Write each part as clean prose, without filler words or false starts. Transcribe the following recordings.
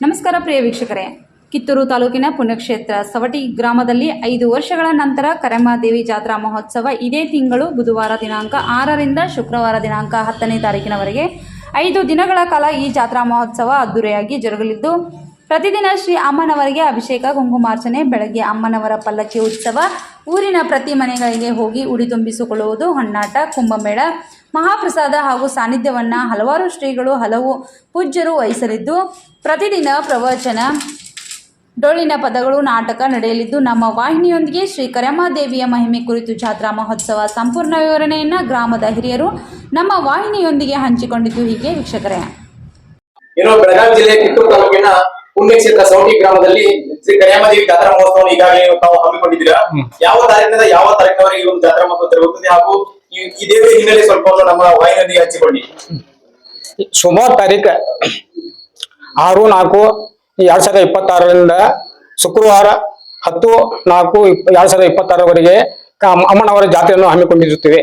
ನಮಸ್ಕಾರ ಪ್ರಿಯ ವೀಕ್ಷಕರೇ, ಕಿತ್ತೂರು ತಾಲೂಕಿನ ಪುಣ್ಯಕ್ಷೇತ್ರ ಸವಟಿ ಗ್ರಾಮದಲ್ಲಿ 5 ವರ್ಷಗಳ ನಂತರ ಕರೆಮಾದೇವಿ ಜಾತ್ರಾ ಮಹೋತ್ಸವ ಇದೇ ತಿಂಗಳು ಬುಧವಾರ ದಿನಾಂಕ 6ರಿಂದ ಶುಕ್ರವಾರ ದಿನಾಂಕ 10ನೇ ತಾರೀಕಿನವರೆಗೆ 5 ದಿನಗಳ ಕಾಲ ಈ ಜಾತ್ರಾ ಮಹೋತ್ಸವ ಅದ್ದೂರಿಯಾಗಿ ಜರುಗಲಿದ್ದು, ಪ್ರತಿದಿನ ಶ್ರೀ ಅಮ್ಮನವರಿಗೆ ಅಭಿಷೇಕ, ಕುಂಕುಮಾರ್ಚನೆ, ಬೆಳಗ್ಗೆ ಅಮ್ಮನವರ ಪಲ್ಲಕ್ಕಿ ಉತ್ಸವ, ಊರಿನ ಪ್ರತಿ ಮನೆಗಳಿಗೆ ಹೋಗಿ ಉಡಿ ತುಂಬಿಸಿಕೊಳ್ಳುವುದು, ಹೊನ್ನಾಟ, ಕುಂಭಮೇಳ, ಮಹಾಪ್ರಸಾದ ಹಾಗೂ ಸಾನ್ನಿಧ್ಯವನ್ನು ಹಲವಾರು ಶ್ರೀಗಳು, ಹಲವು ಪೂಜ್ಯರು ವಹಿಸಲಿದ್ದು, ಪ್ರತಿದಿನ ಪ್ರವಚನ, ಡೊಳ್ಳಿನ ಪದಗಳು, ನಾಟಕ ನಡೆಯಲಿದ್ದು, ನಮ್ಮ ವಾಹಿನಿಯೊಂದಿಗೆ ಶ್ರೀ ಕರೆಮಾದೇವಿಯ ಮಹಿಮೆ ಕುರಿತು ಜಾತ್ರಾ ಮಹೋತ್ಸವ ಸಂಪೂರ್ಣ ವಿವರಣೆಯನ್ನು ಗ್ರಾಮದ ಹಿರಿಯರು ನಮ್ಮ ವಾಹಿನಿಯೊಂದಿಗೆ ಹಂಚಿಕೊಂಡಿದ್ದು ಹೀಗೆ ವೀಕ್ಷಕರೇ. ಬೆಳಗಾವಿ ಜಿಲ್ಲೆ ಕಿತ್ತೂರು ತಾಲೂಕಿನ ಪುಣ್ಯಕ್ಷೇತ್ರ ಸವಟಿ ಗ್ರಾಮದಲ್ಲಿ ಶ್ರೀ ಕರೆಮಾದೇವಿ ಜಾತ್ರಾ ಮಹೋತ್ಸವ ಈಗಾಗಲೇ ತಾವು ಹಮ್ಮಿಕೊಂಡಿದ್ದೀರಾ. ಯಾವ ತಾರೀಕಿನಿಂದ ಯಾವ ತಾರೀಕಿನವರೆಗೆ ಈ ಒಂದು ಜಾತ್ರಾ ಮಹೋತ್ಸವ ಜರುಗುತ್ತದೆ ಹಾಗೂ ಈ ದೇವಿಯ ಹಿನ್ನೆಲೆ ಸ್ವಲ್ಪ ನಮ್ಮ ವಾಹಿನಿಯೊಂದಿಗೆ ಹಂಚಿಕೊಳ್ಳಿ. ಸುಮಾರು ತಾರೀಕು 6-4-2026 ಶುಕ್ರವಾರ 10-4-2026 ಅಮ್ಮನವರ ಜಾತ್ರೆಯನ್ನು ಹಮ್ಮಿಕೊಂಡಿರುತ್ತೇವೆ.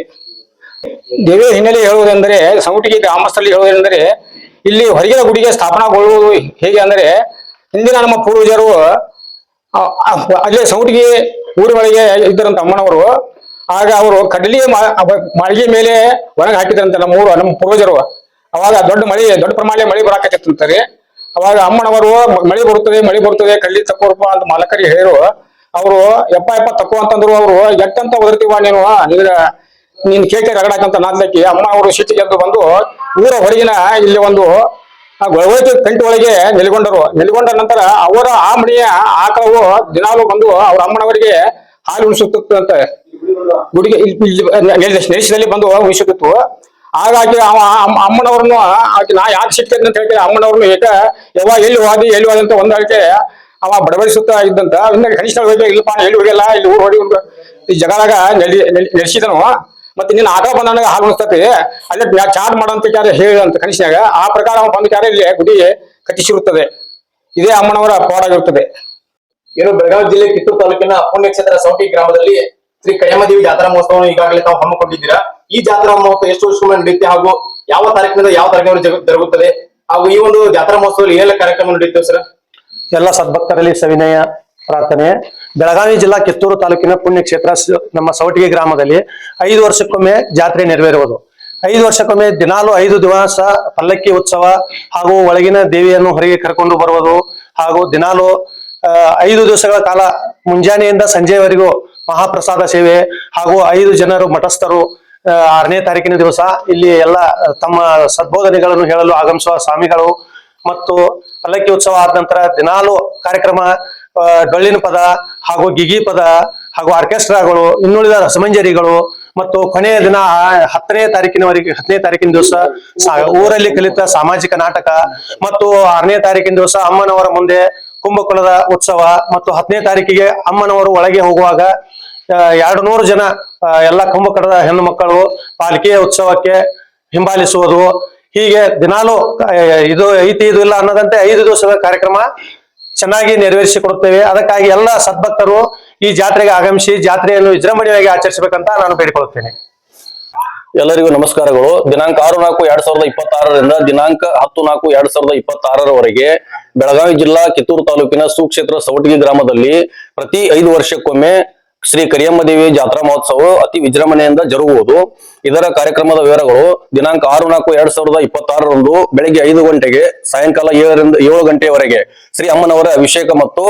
ದೇವಿಯ ಹಿನ್ನೆಲೆ ಹೇಳುವುದೆಂದರೆ, ಸೌಟಿಗೆ ಗ್ರಾಮಸ್ಥರಲ್ಲಿ ಹೇಳುವುದೆಂದರೆ, ಇಲ್ಲಿ ಹೊರಗಿನ ಗುಡಿಗೆ ಸ್ಥಾಪನಾಗೊಳ್ಳುವುದು ಹೇಗೆ ಅಂದರೆ, ಹಿಂದಿನ ನಮ್ಮ ಪೂರ್ವಜರು ಅಲ್ಲೇ ಸೌಟಿಗೆ ಊರಿನೊಳಗೆ ಇದ್ದರಂತ ಅಮ್ಮನವರು. ಆಗ ಅವರು ಕಡಲಿ ಮಾಳಿಗೆ ಮೇಲೆ ಒಣಗಿ ಹಾಕಿದ್ರಂತೆ ನಮ್ಮ ಪೂರ್ವಜರು. ಅವಾಗ ದೊಡ್ಡ ಪ್ರಮಾಣ ಮಳೆ ಬರಾಕತ್ತಂತಾರೆ. ಅವಾಗ ಅಮ್ಮನವರು ಮಳೆ ಬರುತ್ತದೆ ಕಳ್ಳಿ ತಕ್ಕೋರಪ್ಪ ಅಂತ ಮಾಲಕರಿಗೆ ಹೇಳಿರು. ಅವರು ಎಪ್ಪ ತಕ್ಕೋ ಅಂತಂದ್ರು. ಅವರು ಎಟ್ಟಂತ ಒದರ್ತೀವ ನೀನ್ ಕೇಕೆ ರಗಡಾಕಂತ ನಾದ್ಲಕ್ಕಿ ಅಮ್ಮ ಅವರು ಸಿಟ್ಟಿಗೆ ಎದ್ದು ಬಂದು ಊರ ಹೊರಗಿನ ಇಲ್ಲಿ ಒಂದು ಗೊಳವೈತಿ ಕಂಟಿ ಒಳಗೆ ನೆಲೆಗೊಂಡ ನಂತರ ಅವರ ಆ ಮನೆಯ ಆಕಳವು ದಿನಾಲು ಬಂದು ಅವ್ರ ಅಮ್ಮನವರಿಗೆ ಹಾಲು ಉಣಿಸುತ್ತಂತೆ. ಗುಡಿಗೆ ನೆಲೆಸಿದಲ್ಲಿ ಬಂದು ಉಣಿಸುತ್ತಿತ್ತು. ಹಾಗಾಗಿ ಅಮ್ಮನವ್ರನ್ನು ನಾ ಯಾಕೆ ಸಿಕ್ತೇನೆ ಅಂತ ಹೇಳ್ತಾರೆ. ಅಮ್ಮನವ್ರನ್ನು ಎಲ್ಲಿ ಹೋದಿ ಅಂತ ಒಂದಾಕೆ ಅವ ಬಡಬಡಿಸುತ್ತಾ ಇದ್ದಂತ. ಇನ್ನ ಕನಿಷ್ಠ ಇಲ್ಲಪ್ಪ ಎಲ್ಲಿ ಹೋಗಿಲ್ಲ, ಇಲ್ಲಿ ಊರು ಹೊಡಿ ಈ ಜಗದಾಗ ನೆಲೆಸಿದನು. ಮತ್ತೆ ನಿನ್ನ ಆಟ ಬಂದಾಗ ಹಾಲು ಉಣಿಸ್ತತಿ, ಅಲ್ಲೇ ಚಾರ್ಜ್ ಮಾಡೋಂತ ಹೇಳಿದಂತ ಕನಿಷ್ಠನಾಗ ಆ ಪ್ರಕಾರ ಅವ ಬಂದ ಇಲ್ಲಿ ಗುಡಿ ಕಟ್ಟಿಸಿರುತ್ತದೆ. ಇದೇ ಅಮ್ಮನವರ ಪವಾಡಾಗಿರುತ್ತದೆ. ಬೆಳಗಾವಿ ಜಿಲ್ಲೆ ಕಿತ್ತೂರು ತಾಲೂಕಿನ ಪುಣ್ಯಕ್ಷೇತ್ರ ಸವಟಿ ಗ್ರಾಮದಲ್ಲಿ ಶ್ರೀ ಕರೆಮಾದೇವಿ ಜಾತ್ರಾ ಮಹೋತ್ಸವವನ್ನು ಈಗಾಗಲೇ ತಾವು ಹಮ್ಮಿಕೊಂಡಿದ್ದೀರಾ. ಈ ಜಾತ್ರಾ ಮಹೋತ್ಸವ ಎಷ್ಟು ವರ್ಷಕ್ಕೊಮ್ಮೆ ನಡೆಯುತ್ತೆ ಹಾಗೂ ಯಾವ ತಾರೀಕಿನಿಂದ ಯಾವ ತಾರೀಕಿನವರೆಗೆ ಜರುಗುತ್ತದೆ ಹಾಗೂ ಈ ಒಂದು ಜಾತ್ರಾ ಮಹೋತ್ಸವದಲ್ಲಿ ಏನೆಲ್ಲ ಕಾರ್ಯಕ್ರಮ ನಡೆಯುತ್ತೇವೆ ಸರ್? ಎಲ್ಲ ಸದ್ಭಕ್ತರಲ್ಲಿ ಸವಿನಯ ಪ್ರಾರ್ಥನೆ. ಬೆಳಗಾವಿ ಜಿಲ್ಲಾ ಕಿತ್ತೂರು ತಾಲೂಕಿನ ಪುಣ್ಯಕ್ಷೇತ್ರ ನಮ್ಮ ಸವಟಿಗೆ ಗ್ರಾಮದಲ್ಲಿ 5 ವರ್ಷಕ್ಕೊಮ್ಮೆ ಜಾತ್ರೆ ನೆರವೇರುವುದು. 5 ವರ್ಷಕ್ಕೊಮ್ಮೆ ದಿನಾಲು 5 ದಿವಸ ಪಲ್ಲಕ್ಕಿ ಉತ್ಸವ ಹಾಗೂ ಒಳಗಿನ ದೇವಿಯನ್ನು ಹೊರಗೆ ಕರ್ಕೊಂಡು ಬರುವುದು ಹಾಗೂ ದಿನಾಲು 5 ದಿವಸಗಳ ಕಾಲ ಮುಂಜಾನೆಯಿಂದ ಸಂಜೆಯವರೆಗೂ ಮಹಾಪ್ರಸಾದ ಸೇವೆ ಹಾಗೂ 5 ಜನರು ಮಠಸ್ಥರು 6ನೇ ತಾರೀಕಿನ ದಿವಸ ಇಲ್ಲಿ ಎಲ್ಲ ತಮ್ಮ ಸದ್ಬೋಧನೆಗಳನ್ನು ಹೇಳಲು ಆಗಮಿಸುವ ಸ್ವಾಮಿಗಳು ಮತ್ತು ಪಲ್ಲಕ್ಕಿ ಉತ್ಸವ ಆದ ನಂತರ ದಿನಾಲು ಕಾರ್ಯಕ್ರಮ, ಡೊಳ್ಳಿನ ಪದ ಹಾಗೂ ಗಿಗಿ ಪದ ಹಾಗೂ ಆರ್ಕೆಸ್ಟ್ರಾಗಳು, ಇನ್ನುಳಿದ ರಸಮಂಜರಿಗಳು ಮತ್ತು ಕೊನೆಯ ದಿನ 10ನೇ ತಾರೀಕಿನ ದಿವಸ ಊರಲ್ಲಿ ಕಲಿತ ಸಾಮಾಜಿಕ ನಾಟಕ ಮತ್ತು 6ನೇ ತಾರೀಕಿನ ದಿವಸ ಅಮ್ಮನವರ ಮುಂದೆ ಕುಂಭಕುಲದ ಉತ್ಸವ ಮತ್ತು 10ನೇ ತಾರೀಕಿಗೆ ಅಮ್ಮನವರು ಒಳಗೆ ಹೋಗುವಾಗ 200 ಜನ ಎಲ್ಲ ಕುಂಭಕುಲದ ಹೆಣ್ಣು ಮಕ್ಕಳು ಪಾಲಿಕೆಯ ಉತ್ಸವಕ್ಕೆ ಹಿಂಬಾಲಿಸುವುದು. ಹೀಗೆ ದಿನಾಲು ಇದು ಐತಿ ಇದು ಇಲ್ಲ ಅನ್ನೋದಂತೆ 5 ದಿವಸದ ಕಾರ್ಯಕ್ರಮ ಚೆನ್ನಾಗಿ ನೆರವೇರಿಸಿಕೊಡುತ್ತೇವೆ. ಅದಕ್ಕಾಗಿ ಎಲ್ಲ ಸದ್ಭಕ್ತರು ಈ ಜಾತ್ರೆಗೆ ಆಗಮಿಸಿ ಜಾತ್ರೆಯನ್ನು ವಿಜೃಂಭಣೆಯಾಗಿ ಆಚರಿಸಬೇಕಂತ ನಾನು ಬೇಡಿಕೊಳ್ಳುತ್ತೇನೆ. ಎಲ್ಲರಿಗೂ ನಮಸ್ಕಾರಗಳು. ದಿನಾಂಕ 6-4-2026 ದಿನಾಂಕ 10-4-2026 ಬೆಳಗಾವಿ ಜಿಲ್ಲಾ ಕಿತ್ತೂರು ತಾಲೂಕಿನ ಸುಕ್ಷೇತ್ರ ಸವಟಗಿ ಗ್ರಾಮದಲ್ಲಿ ಪ್ರತಿ 5 ವರ್ಷಕ್ಕೊಮ್ಮೆ ಶ್ರೀ ಕರಿಯಮ್ಮದೇವಿ ಜಾತ್ರಾ ಮಹೋತ್ಸವ ಅತಿ ವಿಜೃಂಭಣೆಯಿಂದ ಜರುಗುವುದು. ಇದರ ಕಾರ್ಯಕ್ರಮದ ವಿವರಗಳು: ದಿನಾಂಕ 6-4-2026 ಬೆಳಗ್ಗೆ 5 ಗಂಟೆಗೆ ಸಾಯಂಕಾಲ 7 ಗಂಟೆಯವರೆಗೆ ಶ್ರೀ ಅಮ್ಮನವರ ಅಭಿಷೇಕ ಮತ್ತು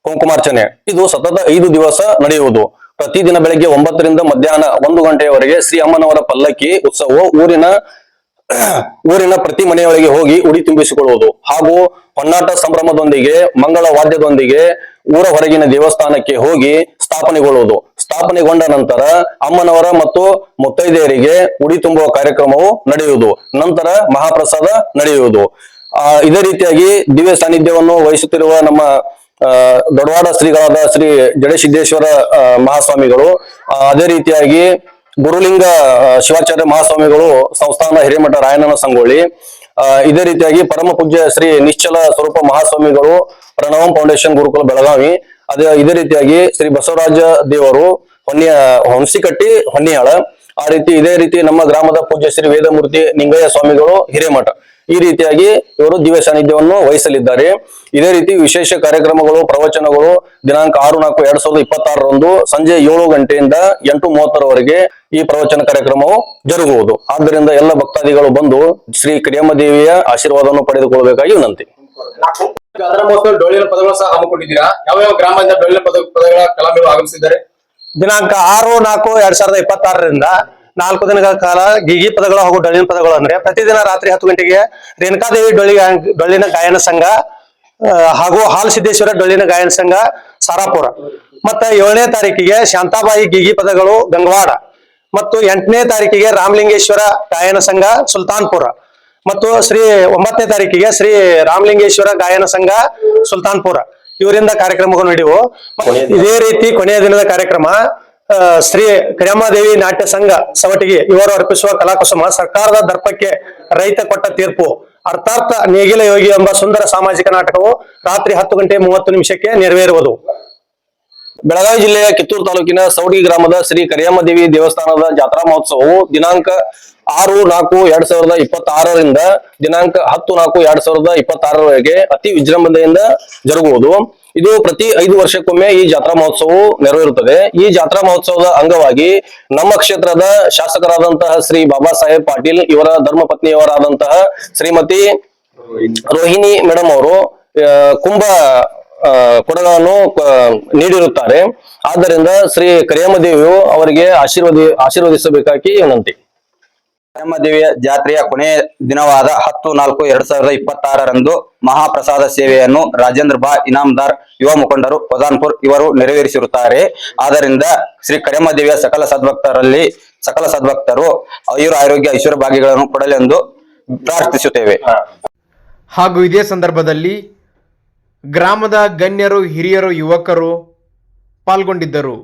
ಕುಂಕುಮಾರ್ಚನೆ. ಇದು ಸತತ 5 ದಿವಸ ನಡೆಯುವುದು. ಪ್ರತಿದಿನ ಬೆಳಗ್ಗೆ 9ರಿಂದ ಮಧ್ಯಾಹ್ನ 1 ಗಂಟೆಯವರೆಗೆ ಶ್ರೀ ಅಮ್ಮನವರ ಪಲ್ಲಕ್ಕಿ ಉತ್ಸವವು ಊರಿನ ಪ್ರತಿ ಮನೆಯೊಳಗೆ ಹೋಗಿ ಉಡಿ ತುಂಬಿಸಿಕೊಳ್ಳುವುದು ಹಾಗೂ ಹೊನ್ನಾಟ ಸಂಭ್ರಮದೊಂದಿಗೆ ಮಂಗಳ ವಾದ್ಯದೊಂದಿಗೆ ಊರ ಹೊರಗಿನ ದೇವಸ್ಥಾನಕ್ಕೆ ಹೋಗಿ ಸ್ಥಾಪನೆಗೊಳ್ಳುವುದು. ಸ್ಥಾಪನೆಗೊಂಡ ನಂತರ ಅಮ್ಮನವರ ಮತ್ತು ಮುತ್ತೈದೆಯರಿಗೆ ಉಡಿ ತುಂಬುವ ಕಾರ್ಯಕ್ರಮವು ನಡೆಯುವುದು. ನಂತರ ಮಹಾಪ್ರಸಾದ ನಡೆಯುವುದು. ಇದೇ ರೀತಿಯಾಗಿ ದಿವ್ಯ ಸಾನ್ನಿಧ್ಯವನ್ನು ವಹಿಸುತ್ತಿರುವ ನಮ್ಮ ದೊಡ್ಡವಾಡ ಶ್ರೀಗಳಾದ ಶ್ರೀ ಜಡಸಿದ್ದೇಶ್ವರ ಮಹಾಸ್ವಾಮಿಗಳು, ಅದೇ ರೀತಿಯಾಗಿ ಗುರುಲಿಂಗ ಶಿವಾಚಾರ್ಯ ಮಹಾಸ್ವಾಮಿಗಳು, ಸಂಸ್ಥಾನ ಹಿರೇಮಠ ರಾಯಣ್ಣನ ಸಂಗೊಳ್ಳಿ, ಇದೇ ರೀತಿಯಾಗಿ ಪರಮ ಪೂಜ್ಯ ಶ್ರೀ ನಿಶ್ಚಲ ಸ್ವರೂಪ ಮಹಾಸ್ವಾಮಿಗಳು, ಪ್ರಣವಂ ಫೌಂಡೇಶನ್ ಗುರುಕುಲ ಬೆಳಗಾವಿ, ಇದೇ ರೀತಿಯಾಗಿ ಶ್ರೀ ಬಸವರಾಜ ದೇವರು ಹೊನ್ಸಿಕಟ್ಟಿ ಹೊನ್ನಿಯಾಳ, ಇದೇ ರೀತಿ ನಮ್ಮ ಗ್ರಾಮದ ಪೂಜ್ಯ ಶ್ರೀ ವೇದಮೂರ್ತಿ ನಿಂಗಯ್ಯ ಸ್ವಾಮಿಗಳು ಹಿರೇಮಠ, ಈ ರೀತಿಯಾಗಿ ಇವರು ದಿವ್ಯ ಸಾನ್ನಿಧ್ಯವನ್ನು ವಹಿಸಲಿದ್ದಾರೆ. ಇದೇ ರೀತಿ ವಿಶೇಷ ಕಾರ್ಯಕ್ರಮಗಳು, ಪ್ರವಚನಗಳು ದಿನಾಂಕ 6/4/2026 ಸಂಜೆ 7 ಗಂಟೆಯಿಂದ 8:30 ಈ ಪ್ರವಚನ ಕಾರ್ಯಕ್ರಮವು ಜರುಗುವುದು. ಆದ್ದರಿಂದ ಎಲ್ಲ ಭಕ್ತಾದಿಗಳು ಬಂದು ಶ್ರೀ ಕರಿಯಮ್ಮ ದೇವಿಯ ಆಶೀರ್ವಾದವನ್ನು ಪಡೆದುಕೊಳ್ಳಬೇಕಾಗಿ ವಿನಂತಿ. ಜಾತ್ರಾ ಮಹೋತ್ಸವ ಡೊಳ್ಳಿನ ಪದಗಳು ಸಹ ಹಮ್ಮಿಕೊಂಡಿದ್ದೀರಾ. ಯಾವ ಗ್ರಾಮದಿಂದ ಡೊಳ್ಳಿನ ಪದಗಳ ಕಲಾವಿದರು ಆಗಮಿಸಿದ್ದಾರೆ? ದಿನಾಂಕ 6/4/2026 4 ದಿನಗಳ ಕಾಲ ಗೀಗಿ ಪದಗಳು ಹಾಗೂ ಡೊಳ್ಳಿನ ಪದಗಳು ಅಂದ್ರೆ ಪ್ರತಿದಿನ ರಾತ್ರಿ 10 ಗಂಟೆಗೆ ರೇಣುಕಾದೇವಿ ಡೊಳ್ಳಿನ ಗಾಯನ ಸಂಘ ಹಾಗೂ ಹಾಲ್ ಸಿದ್ದೇಶ್ವರ ಡೊಳ್ಳಿನ ಗಾಯನ ಸಂಘ ಸಾರಾಪುರ, ಮತ್ತೆ 7ನೇ ತಾರೀಕಿಗೆ ಶಾಂತಾಬಾಯಿ ಗೀಗಿ ಪದಗಳು ಗಂಗವಾಡ, ಮತ್ತು 8ನೇ ತಾರೀಕಿಗೆ ರಾಮಲಿಂಗೇಶ್ವರ ಗಾಯನ ಸಂಘ ಸುಲ್ತಾನ್ಪುರ, ಮತ್ತು 9ನೇ ತಾರೀಕಿಗೆ ಶ್ರೀ ರಾಮಲಿಂಗೇಶ್ವರ ಗಾಯನ ಸಂಘ ಸುಲ್ತಾನ್ಪುರ ಇವರಿಂದ ಕಾರ್ಯಕ್ರಮಗಳು ನಡೆಯುವು. ಇದೇ ರೀತಿ ಕೊನೆಯ ದಿನದ ಕಾರ್ಯಕ್ರಮ ಶ್ರೀ ಕರಿಯಮ್ಮದೇವಿ ನಾಟ್ಯ ಸಂಘ ಸವಟಗಿ ಇವರು ಅರ್ಪಿಸುವ ಕಲಾಕುಸುಮ ಸರ್ಕಾರದ ದರ್ಪಕ್ಕೆ ರೈತ ಕೊಟ್ಟ ತೀರ್ಪು ಅರ್ಥಾತ್ ನೇಗಿಲ ಯೋಗಿ ಎಂಬ ಸುಂದರ ಸಾಮಾಜಿಕ ನಾಟಕವು ರಾತ್ರಿ 10:30 ನೆರವೇರುವುದು. ಬೆಳಗಾವಿ ಜಿಲ್ಲೆಯ ಕಿತ್ತೂರು ತಾಲೂಕಿನ ಸವಟಗಿ ಗ್ರಾಮದ ಶ್ರೀ ಕರಿಯಮ್ಮ ದೇವಿ ದೇವಸ್ಥಾನದ ಜಾತ್ರಾ ಮಹೋತ್ಸವವು ದಿನಾಂಕ 6/4/2026 ದಿನಾಂಕ 10/4/2026 ಅತಿ ವಿಜೃಂಭಣೆಯಿಂದ ಜರುಗುವುದು. ಇದು ಪ್ರತಿ 5 ವರ್ಷಕ್ಕೊಮ್ಮೆ ಈ ಜಾತ್ರಾ ಮಹೋತ್ಸವವು ನೆರವೇರುತ್ತದೆ. ಈ ಜಾತ್ರಾ ಮಹೋತ್ಸವದ ಅಂಗವಾಗಿ ನಮ್ಮ ಕ್ಷೇತ್ರದ ಶಾಸಕರಾದಂತಹ ಶ್ರೀ ಬಾಬಾ ಸಾಹೇಬ್ ಪಾಟೀಲ್ ಇವರ ಧರ್ಮಪತ್ನಿಯವರಾದಂತಹ ಶ್ರೀಮತಿ ರೋಹಿಣಿ ಮೇಡಮ್ ಅವರು ಕುಂಭ ಕೊಡಗಳನ್ನು ನೀಡಿರುತ್ತಾರೆ. ಆದ್ದರಿಂದ ಶ್ರೀ ಕರಿಯಮ್ಮ ದೇವಿಯು ಅವರಿಗೆ ಆಶೀರ್ವದಿಸಬೇಕಾಗಿ ವಿನಂತಿ. ಕರಿಯಮ್ಮ ದೇವಿಯ ಜಾತ್ರೆಯ ಕೊನೆಯ ದಿನವಾದ 10/4/2026 ಮಹಾಪ್ರಸಾದ ಸೇವೆಯನ್ನು ರಾಜೇಂದ್ರ ಬಾ ಇನಾಮದಾರ್ ಯುವ ಮುಖಂಡರು ಪದಾನ್ಪುರ್ ಇವರು ನೆರವೇರಿಸಿರುತ್ತಾರೆ. ಆದ್ದರಿಂದ ಶ್ರೀ ಕರಿಯಮ್ಮ ದೇವಿಯ ಸಕಲ ಸದ್ಭಕ್ತರು ಆಯುರಾರೋಗ್ಯ ಐಶ್ವರ್ಯ ಭಾಗ್ಯಗಳನ್ನು ಕೊಡಲೆಂದು ಪ್ರಾರ್ಥಿಸುತ್ತೇವೆ. ಹಾಗೂ ಇದೇ ಸಂದರ್ಭದಲ್ಲಿ ಗ್ರಾಮದ ಗಣ್ಯರು, ಹಿರಿಯರು, ಯುವಕರು ಪಾಲ್ಗೊಂಡಿದ್ದರು.